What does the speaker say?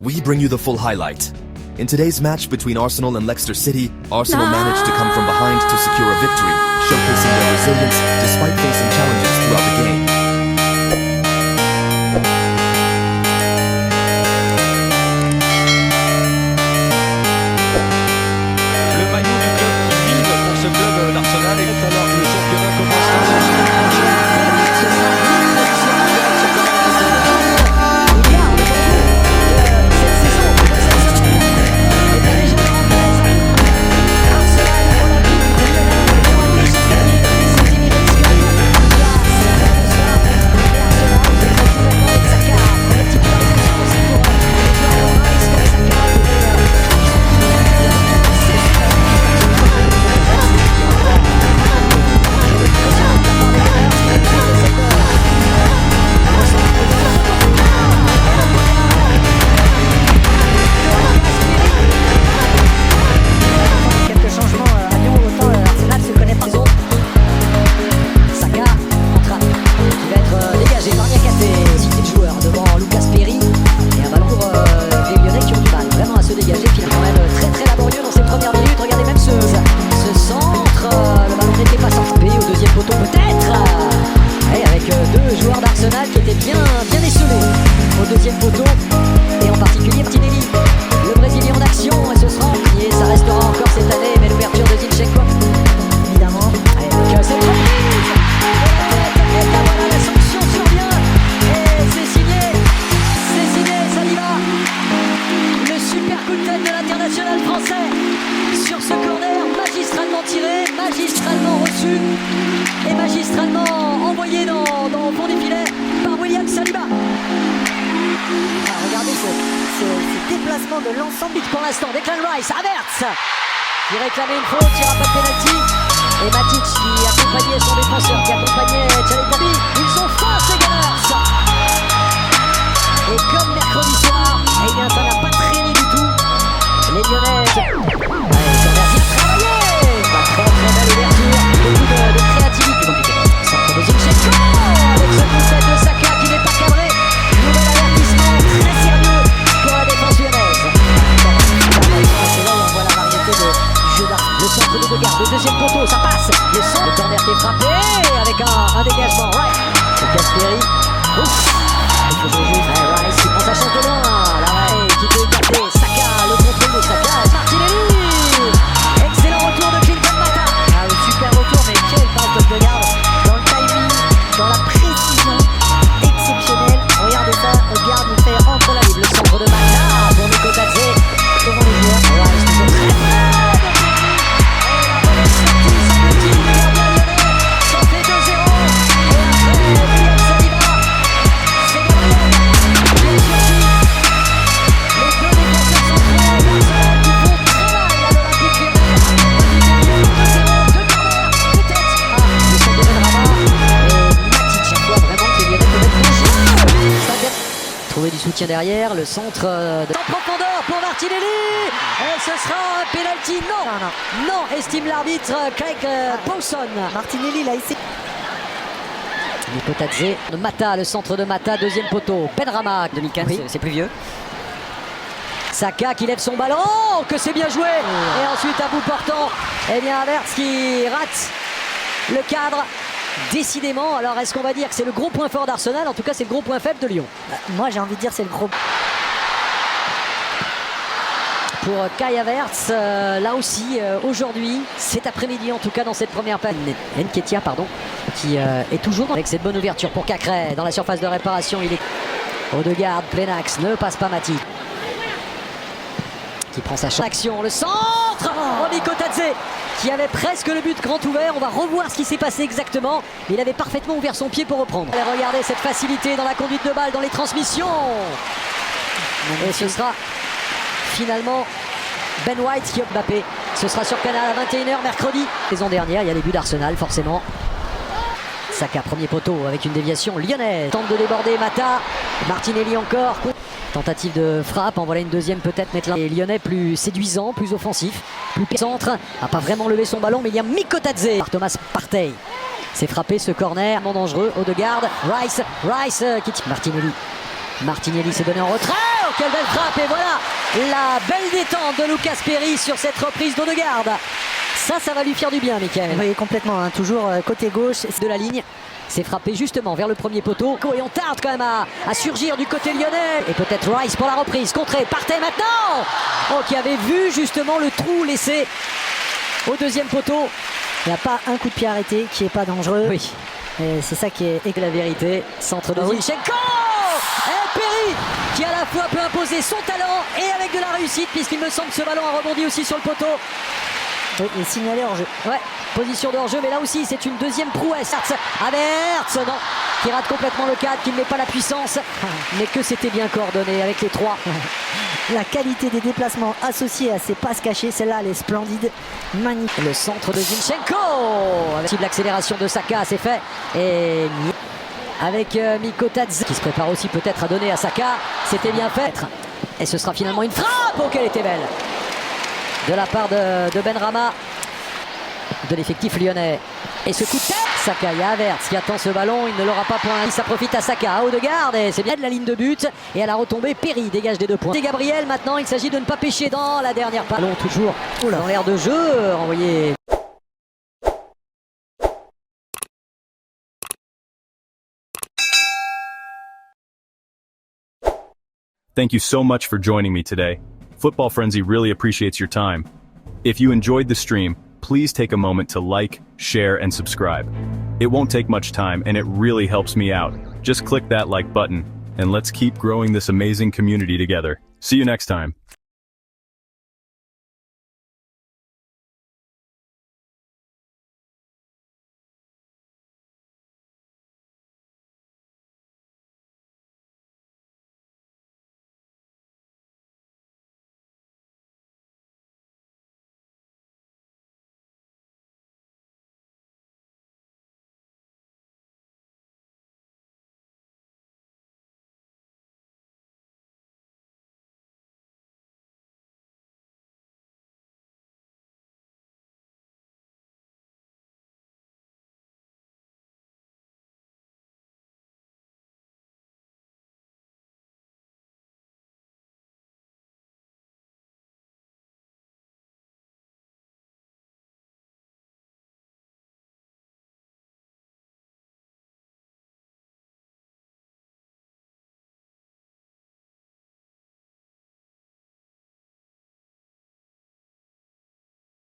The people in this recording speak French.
We bring you the full highlight. In today's match between Arsenal and Leicester City, Arsenal managed to come from behind to secure a victory, showcasing their resilience despite facing challenges throughout the game. Le maillot du club qui vive pour ce club d'Arsenal et alors que le championnat commence à qui était bien esselé au deuxième poteau et en particulier Martinelli, le Brésilien en action, et ce sera et ça restera encore cette année, mais l'ouverture de Zinchenko évidemment avec cette reprise et là voilà la sanction survient et c'est signé Saliba, le super coup de tête de l'international français sur ce corner magistralement tiré, magistralement reçu et magistralement envoyé dans le fond des filets par William Saliba. Regardez ce déplacement de l'ensemble pour l'instant. Declan Rice, Havertz qui réclamait une faute, qui n'a pas de penalty. Et Matic qui accompagnait son défenseur, qui accompagnait Tchaletabi. Ils ont faim ces Gunners. Et comme mercredi soir, eh bien ça n'a pas traîné du tout. Les Lyonnais. Allez, travaillé. Très belle ouverture, beaucoup de créativité. Centre de Zinchenko avec ce coup de tête de Saka qui n'est pas cadré. Nouvel avertissement très sérieux pour la défense lyonnaise. C'est là où on voit la variété de jeu d'art. Le centre de Degarde, le deuxième poteau, ça passe. Le centre, le corner qui est frappé avec un dégagement. Right. C'est Gasperi. Ouf. Il faut jouer juste. Rice qui prend sa chance de loin. L'arrêt qui peut écarter. Saka, le contrôle de Saka. Martinelli. Excellent retour de Clinton Mata. Super retour, mais quelle passe de Degarde. Dans le timing, dans la précision exceptionnelle. Regardez ça, Degarde il fait entre la ligne. Le centre de Mata pour Nico Tadze. Devant les joueurs. Rice toujours très près. Et la bonne sortie, semble-t-il, du gardien lyonnais. Ça fait 2-0. Et après, William Saliba. C'est Gabriel qui est surgi. Les deux défenseurs centraux d'Arsenal qui font très mal à l'Olympique Lyonnais. 2-0, deux corners, peut-être. Le centre de Benrahma. Et Matic, chaque fois vraiment que les Lyonnais peuvent être dangereux. Trouver du soutien derrière, le centre en profondeur pour Martinelli. Et ce sera un penalty. Non, estime l'arbitre Craig Paulson. Martinelli l'a essayé. Nico Tadze, de Mata, le centre de Mata, deuxième poteau. Benrahma, 2015, oui. C'est plus vieux. Saka qui lève son ballon, que c'est bien joué. Et ensuite à bout portant, eh bien Havertz qui rate le cadre. Décidément, alors est-ce qu'on va dire que c'est le gros point fort d'Arsenal? En tout cas, c'est le gros point faible de Lyon. Moi, j'ai envie de dire c'est le gros. Pour Kai Havertz, là aussi, aujourd'hui, cet après-midi, en tout cas dans cette première panne, Nketiah, pardon, qui est toujours avec cette bonne ouverture pour Cacré dans la surface de réparation. Il est Odegaard, plein axe, ne passe pas Matip. Qui prend sa chance. Action, le centre. Nico Tadze qui avait presque le but grand ouvert. On va revoir ce qui s'est passé exactement. Il avait parfaitement ouvert son pied pour reprendre. Allez, regardez cette facilité dans la conduite de balle, dans les transmissions. Et ce sera finalement Ben White qui a Mbappé. Ce sera sur Canal à 21h mercredi. Saison dernière, il y a les buts d'Arsenal forcément. Saka, premier poteau avec une déviation lyonnaise. Tente de déborder Mata. Martinelli encore. Tentative de frappe, en voilà une deuxième peut-être, mettre les Lyonnais plus séduisants, plus offensifs, plus centre. A pas vraiment levé son ballon, mais il y a Nico Tadze par Thomas Partey. C'est frappé ce corner, dangereux. Odegaard, Rice qui tire. Martinelli s'est donné en retrait. quelle belle frappe. Et voilà la belle détente de Lucas Perry sur cette reprise d'Odegaard. Ça va lui faire du bien, Mickaël. Oui, complètement, hein, toujours côté gauche. De la ligne, c'est frappé justement vers le premier poteau. Et on tarde quand même à surgir du côté lyonnais. Et peut-être Rice pour la reprise. Contré, partez maintenant. Oh, qui avait vu justement le trou laissé au deuxième poteau. Il n'y a pas un coup de pied arrêté qui n'est pas dangereux. Oui. Et c'est ça qui est La vérité, centre de Zinchenko. Et Perry qui à la fois peut imposer son talent et avec de la réussite, puisqu'il me semble que ce ballon a rebondi aussi sur le poteau. Oui, et signalé hors jeu. Ouais, position de hors-jeu, mais là aussi c'est une deuxième prouesse. Avertz, non, qui rate complètement le cadre, qui ne met pas la puissance, mais que c'était bien coordonné avec les trois. La qualité des déplacements associés à ces passes cachées, celle-là, elle est splendide, magnifique. Le centre de Zinchenko, avec l'accélération de Saka, c'est fait. Et avec Mikotadze qui se prépare aussi peut-être à donner à Saka, c'était bien fait. Et ce sera finalement une frappe, oh qu'elle était belle, de la part de Benrahma, de l'effectif lyonnais. Et ce coup de tête, Saka, il y a Havertz qui attend ce ballon, il ne l'aura pas pour un. Ça profite à Saka, à Odegaard, et c'est bien de la ligne de but. Et à la retombée, Perry dégage des 2 points. C'est Gabriel maintenant, il s'agit de ne pas pêcher dans la dernière passe. Ballon toujours dans l'air de jeu, envoyé. Thank you so much for joining me today. Football Frenzy really appreciates your time. If you enjoyed the stream, please take a moment to like, share, and subscribe. It won't take much time and it really helps me out. Just click that like button, and let's keep growing this amazing community together. See you next time.